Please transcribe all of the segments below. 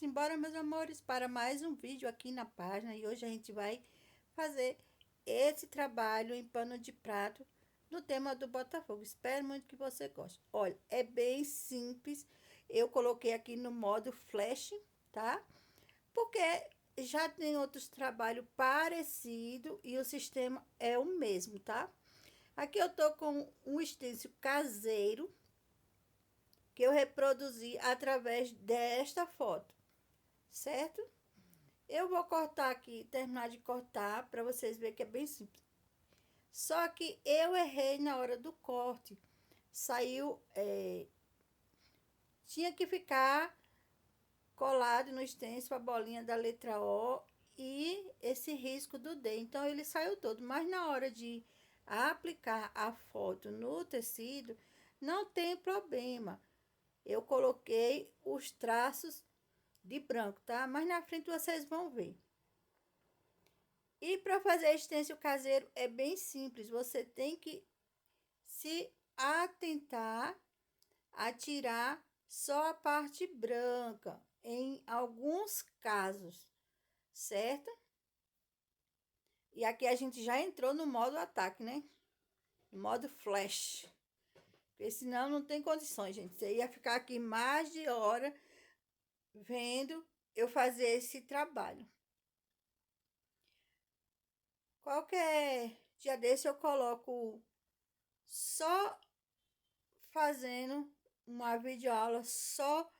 Simbora, meus amores, para mais um vídeo aqui na página. E hoje a gente vai fazer esse trabalho em pano de prato no tema do Botafogo. Espero muito que você goste. Olha, é bem simples. Eu coloquei aqui no modo flash, tá? Porque já tem outros trabalhos parecidos e o sistema é o mesmo, tá? Aqui eu tô com um stencil caseiro que eu reproduzi através desta foto, certo? Eu vou cortar aqui, terminar de cortar, para vocês verem que é bem simples. Só que eu errei na hora do corte. Saiu, tinha que ficar colado no stencil a bolinha da letra O e esse risco do D. Então, ele saiu todo. Mas na hora de aplicar a foto no tecido, não tem problema. Eu coloquei os traços de branco, tá? Mas na frente vocês vão ver. E para fazer stencil caseiro é bem simples. Você tem que se atentar a tirar só a parte branca, em alguns casos, certo? E aqui a gente já entrou no modo ataque, né? No modo flash. Porque senão não tem condições, gente. Você ia ficar aqui mais de hora vendo eu fazer esse trabalho. Qualquer dia desse eu coloco só fazendo uma videoaula, só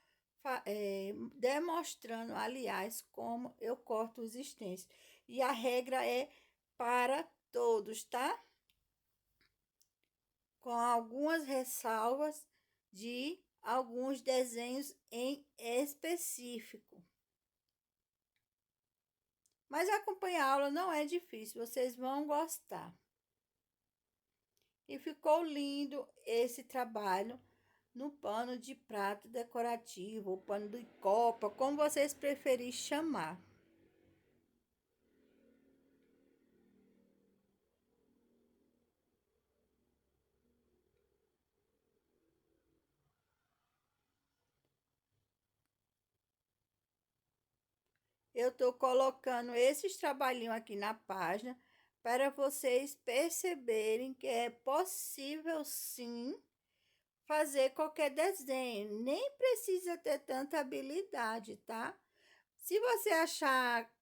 demonstrando, aliás, como eu corto os stencils. E a regra é para todos, tá? Com algumas ressalvas de alguns desenhos em específico. Mas acompanhar a aula não é difícil, vocês vão gostar. E ficou lindo esse trabalho no pano de prato decorativo, ou pano de copa, como vocês preferirem chamar. Eu tô colocando esses trabalhinhos aqui na página para vocês perceberem que é possível sim fazer qualquer desenho, nem precisa ter tanta habilidade, tá? Se você achar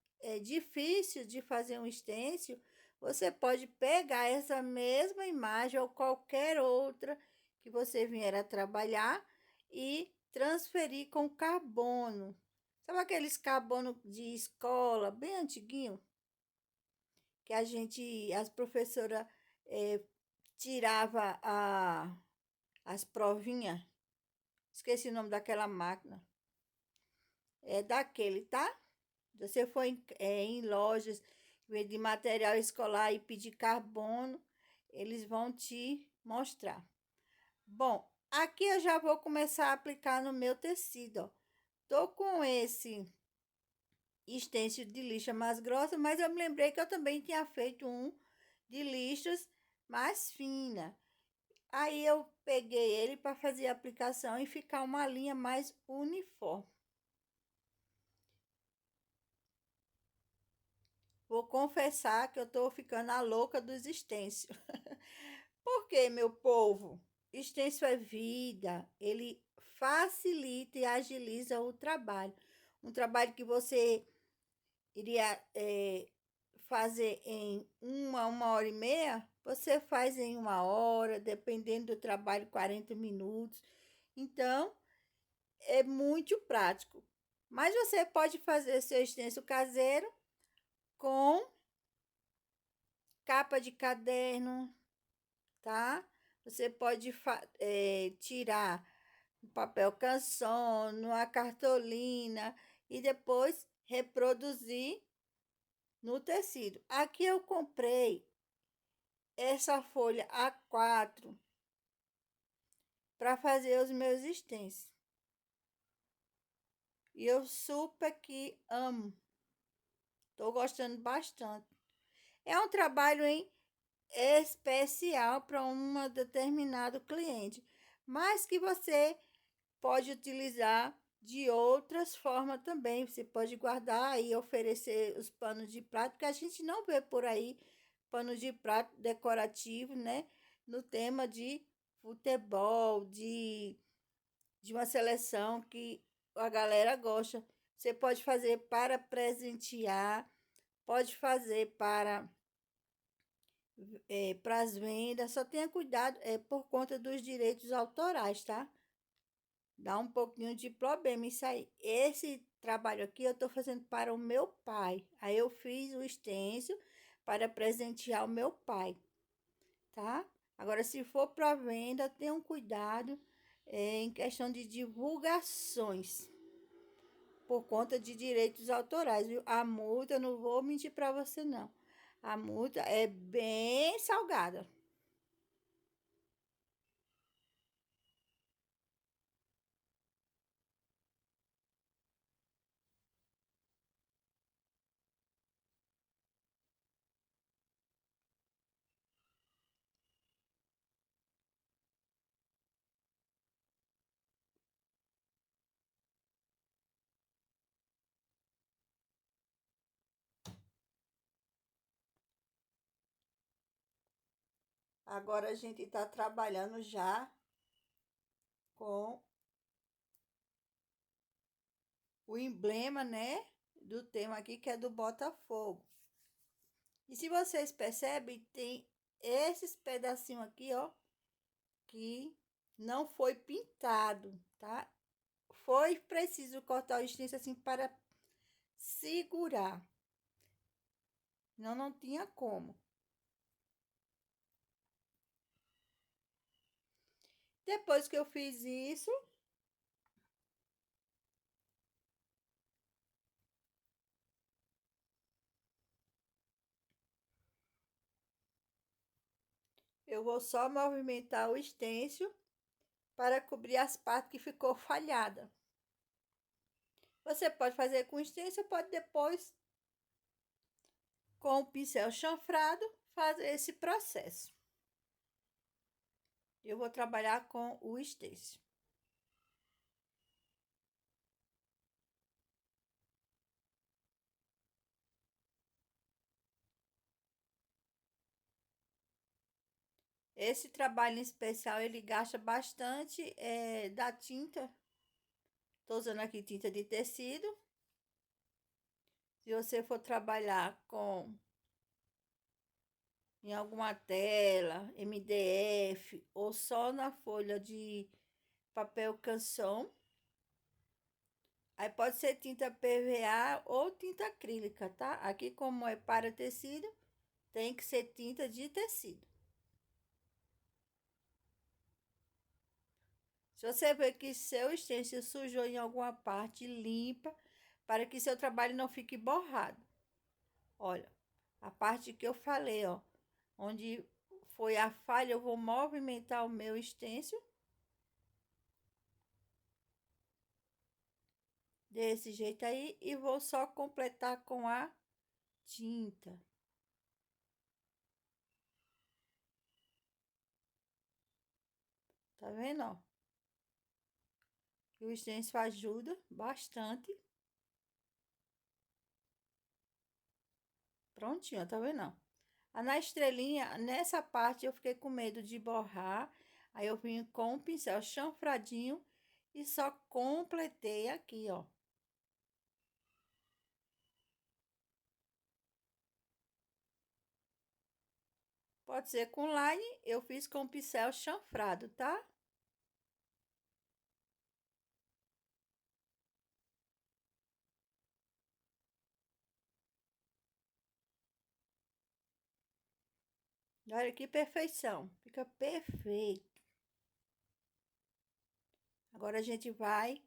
difícil de fazer um stencil, você pode pegar essa mesma imagem ou qualquer outra que você vier a trabalhar e transferir com carbono. Sabe aqueles carbono de escola, bem antiguinho? Que as professoras tirava as provinhas. Esqueci o nome daquela máquina. É daquele, tá? Você for em lojas de material escolar e pedir carbono, eles vão te mostrar. Bom, aqui eu já vou começar a aplicar no meu tecido, ó. Tô com esse stencil de lixa mais grossa, mas eu me lembrei que eu também tinha feito um de lixas mais fina. Aí eu peguei ele para fazer a aplicação e ficar uma linha mais uniforme. Vou confessar que eu tô ficando a louca dos stencil. Porque, meu povo, stencil é vida, ele facilita e agiliza o trabalho. Um trabalho que você iria fazer em uma hora e meia, você faz em uma hora, dependendo do trabalho, 40 minutos. Então, é muito prático. Mas você pode fazer seu stencil caseiro com capa de caderno, tá? Você pode tirar o papel canson, a cartolina e depois reproduzir no tecido. Aqui eu comprei essa folha A4 para fazer os meus stencils. E eu super que amo. Tô gostando bastante. É um trabalho especial para uma determinado cliente, mas que você pode utilizar de outras formas também. Você pode guardar e oferecer os panos de prato, porque a gente não vê por aí panos de prato decorativo, né? No tema de futebol, de uma seleção que a galera gosta. Você pode fazer para presentear, pode fazer para as vendas. Só tenha cuidado por conta dos direitos autorais, tá? Dá um pouquinho de problema isso aí. Esse trabalho aqui eu estou fazendo para o meu pai. Aí eu fiz o stencil para presentear o meu pai, tá? Agora, se for para venda, tenham cuidado em questão de divulgações por conta de direitos autorais, viu? A multa, eu não vou mentir para você, não. A multa é bem salgada. Agora a gente está trabalhando já com o emblema, né, do tema aqui, que é do Botafogo. E se vocês percebem, tem esses pedacinhos aqui, ó, que não foi pintado, tá? Foi preciso cortar o stencil assim para segurar. Não, não tinha como. Depois que eu fiz isso, eu vou só movimentar o stencil para cobrir as partes que ficou falhada. Você pode fazer com stencil, pode depois, com o pincel chanfrado, fazer esse processo. Eu vou trabalhar com o stencil. Esse trabalho em especial, ele gasta bastante da tinta. Estou usando aqui tinta de tecido. Se você for trabalhar em alguma tela, MDF ou só na folha de papel canson, aí pode ser tinta PVA ou tinta acrílica, tá? Aqui, como é para tecido, tem que ser tinta de tecido. Se você ver que seu stencil sujou em alguma parte, limpa, para que seu trabalho não fique borrado. Olha, a parte que eu falei, ó, onde foi a falha, eu vou movimentar o meu stencil desse jeito aí e vou só completar com a tinta. Tá vendo, ó? O stencil ajuda bastante. Prontinho, tá vendo, ó? Na estrelinha, nessa parte eu fiquei com medo de borrar. Aí eu vim com o pincel chanfradinho e só completei aqui, ó. Pode ser com line, eu fiz com o pincel chanfrado, tá? Olha que perfeição, fica perfeito. Agora a gente vai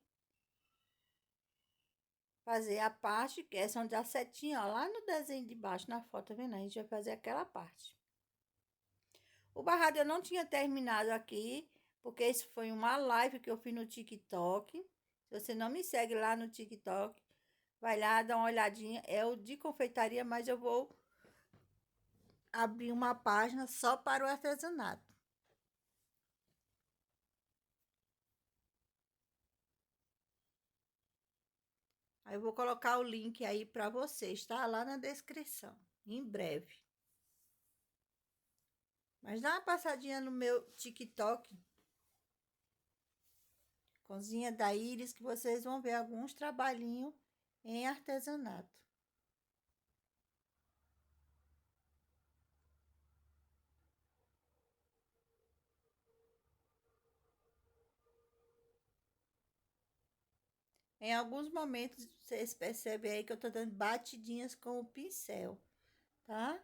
fazer a parte, que essa onde a setinha, ó, lá no desenho de baixo, na foto, tá vendo? A gente vai fazer aquela parte. O barrado eu não tinha terminado aqui, porque isso foi uma live que eu fiz no TikTok. Se você não me segue lá no TikTok, vai lá, dá uma olhadinha. É o de confeitaria, mas eu vou abrir uma página só para o artesanato. Aí eu vou colocar o link aí para vocês, tá? Lá na descrição, em breve. Mas dá uma passadinha no meu TikTok, Cozinha da Iris, que vocês vão ver alguns trabalhinhos em artesanato. Em alguns momentos, vocês percebem aí que eu tô dando batidinhas com o pincel, tá?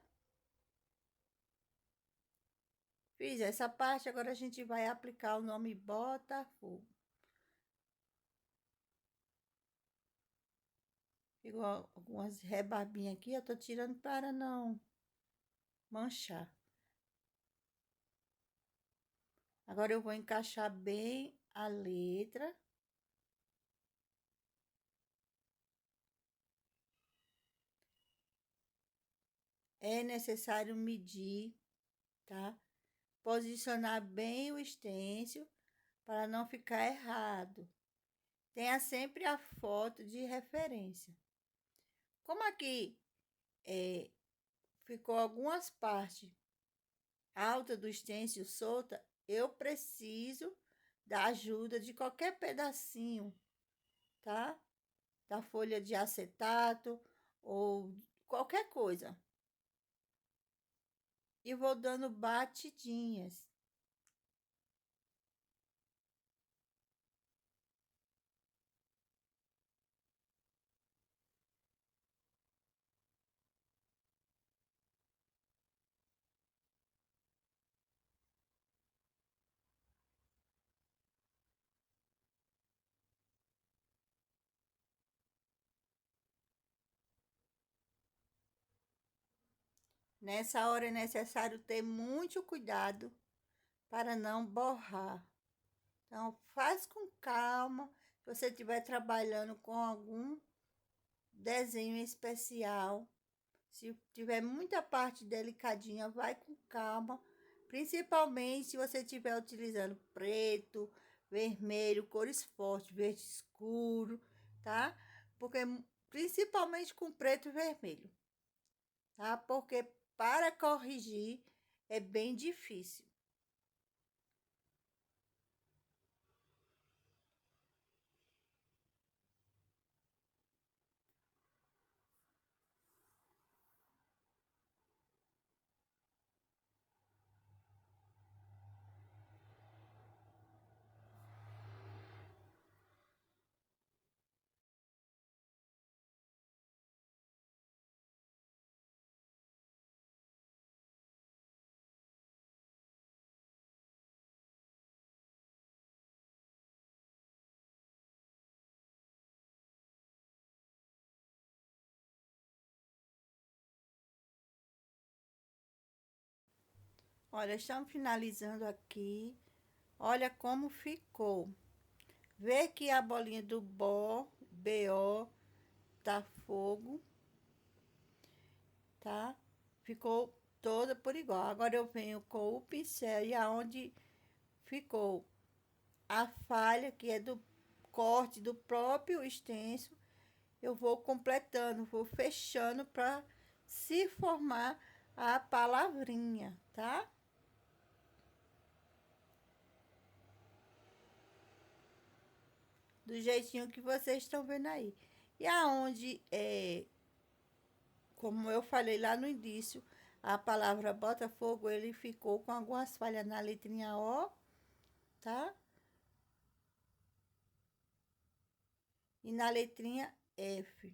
Fiz essa parte, agora a gente vai aplicar o nome Botafogo. Ficou algumas rebarbinhas aqui, eu tô tirando para não manchar. Agora eu vou encaixar bem a letra. É necessário medir, tá? Posicionar bem o stencil para não ficar errado. Tenha sempre a foto de referência. Como aqui ficou algumas partes altas do stencil solta, eu preciso da ajuda de qualquer pedacinho, tá? Da folha de acetato ou qualquer coisa. E vou dando batidinhas. Nessa hora é necessário ter muito cuidado para não borrar. Então, faz com calma. Se você estiver trabalhando com algum desenho especial, se tiver muita parte delicadinha, vai com calma. Principalmente se você estiver utilizando preto, vermelho, cores fortes, verde escuro, tá? Porque principalmente com preto e vermelho, tá? Porque para corrigir é bem difícil. Olha, estamos finalizando aqui. Olha como ficou. Vê que a bolinha do BO tá fogo, tá? Ficou toda por igual. Agora eu venho com o pincel e aonde ficou a falha, que é do corte do próprio extenso, eu vou completando, vou fechando para se formar a palavrinha, tá? Do jeitinho que vocês estão vendo aí. E aonde como eu falei lá no início, a palavra Botafogo, ele ficou com algumas falhas na letrinha O, tá? E na letrinha F.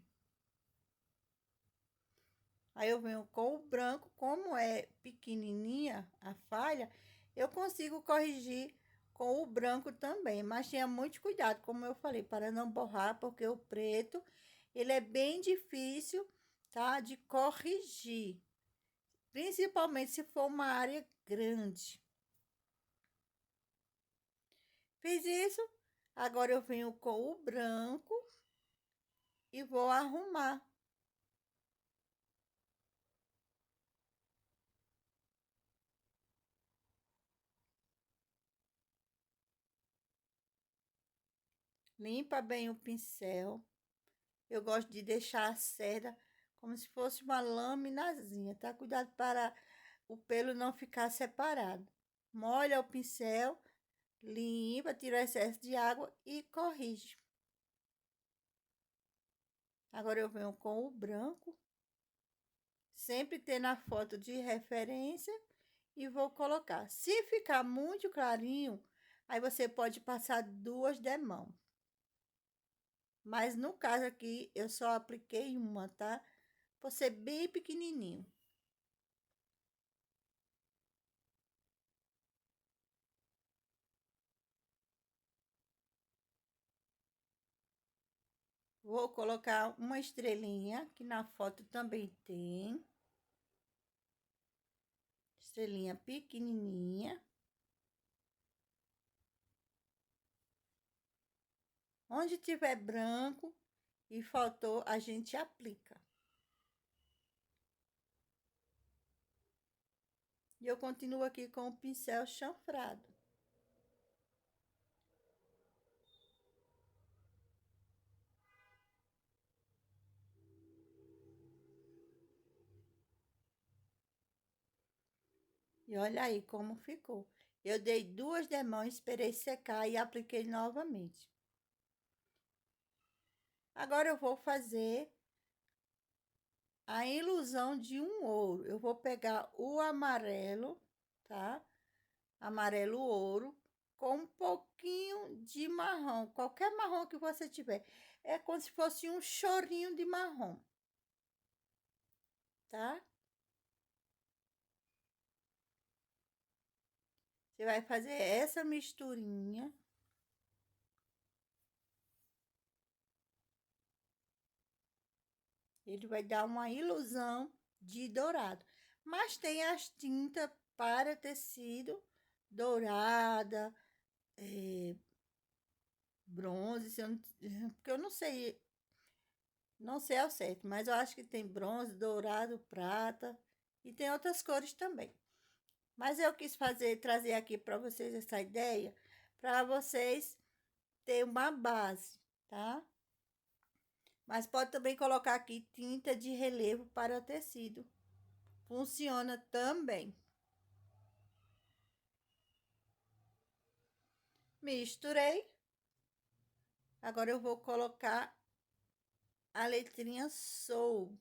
Aí eu venho com o branco, como é pequenininha a falha, eu consigo corrigir com o branco também, mas tenha muito cuidado, como eu falei, para não borrar, porque o preto, ele é bem difícil, tá? De corrigir, principalmente se for uma área grande. Fiz isso, agora eu venho com o branco e vou arrumar. Limpa bem o pincel. eu gosto de deixar a cerda como se fosse uma laminazinha, tá? Cuidado para o pelo não ficar separado. Molha o pincel, limpa, tira o excesso de água e corrige. Agora eu venho com o branco, sempre tendo a foto de referência e vou colocar. Se ficar muito clarinho, aí você pode passar 2 demãos. Mas no caso aqui, eu só apliquei uma, tá? Por ser bem pequenininho. Vou colocar uma estrelinha, que na foto também tem. Estrelinha pequenininha. Onde tiver branco e faltou, a gente aplica. E eu continuo aqui com o pincel chanfrado. E olha aí como ficou. Eu dei 2 demãos, esperei secar e apliquei novamente. Agora eu vou fazer a ilusão de um ouro. Eu vou pegar o amarelo, tá? Amarelo ouro, com um pouquinho de marrom, qualquer marrom que você tiver. É como se fosse um chorinho de marrom, tá? Você vai fazer essa misturinha. Ele vai dar uma ilusão de dourado. Mas tem as tintas para tecido dourada, bronze, se eu não, porque eu não sei ao certo, mas eu acho que tem bronze, dourado, prata e tem outras cores também. Mas eu quis trazer aqui para vocês essa ideia, para vocês terem uma base, tá? Mas pode também colocar aqui tinta de relevo para o tecido. Funciona também. Misturei. Agora eu vou colocar a letrinha Sou.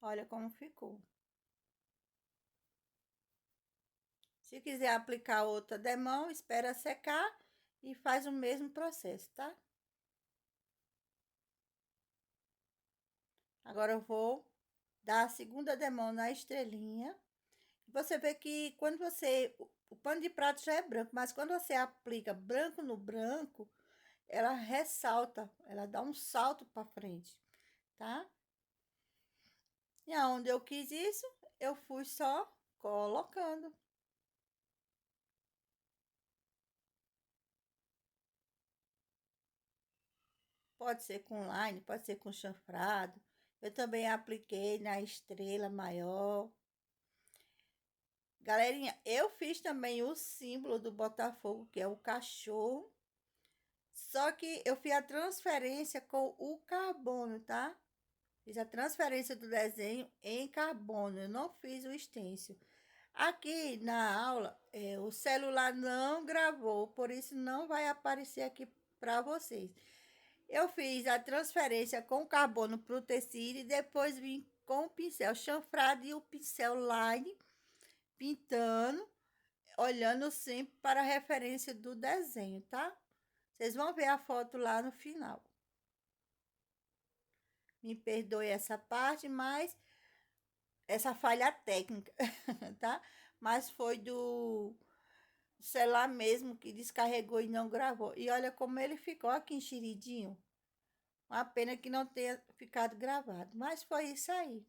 Olha como ficou. Se quiser aplicar outra demão, espera secar e faz o mesmo processo, tá? Agora eu vou dar a segunda demão na estrelinha. Você vê que quando o pano de prato já é branco, mas quando você aplica branco no branco, ela ressalta, ela dá um salto para frente, tá? E aonde eu quis isso, eu fui só colocando. Pode ser com line, pode ser com chanfrado. Eu também apliquei na estrela maior. Galerinha, eu fiz também o símbolo do Botafogo, que é o cachorro. Só que eu fiz a transferência com o carbono, tá? Fiz a transferência do desenho em carbono, eu não fiz o stencil. Aqui na aula, o celular não gravou, por isso não vai aparecer aqui para vocês. Eu fiz a transferência com carbono para o tecido e depois vim com o pincel chanfrado e o pincel line pintando, olhando sempre para a referência do desenho, tá? Vocês vão ver a foto lá no final. Me perdoe essa parte, mas essa falha técnica, tá? mas foi do celular mesmo que descarregou e não gravou. E olha como ele ficou aqui enxeridinho. Uma pena que não tenha ficado gravado, mas foi isso aí.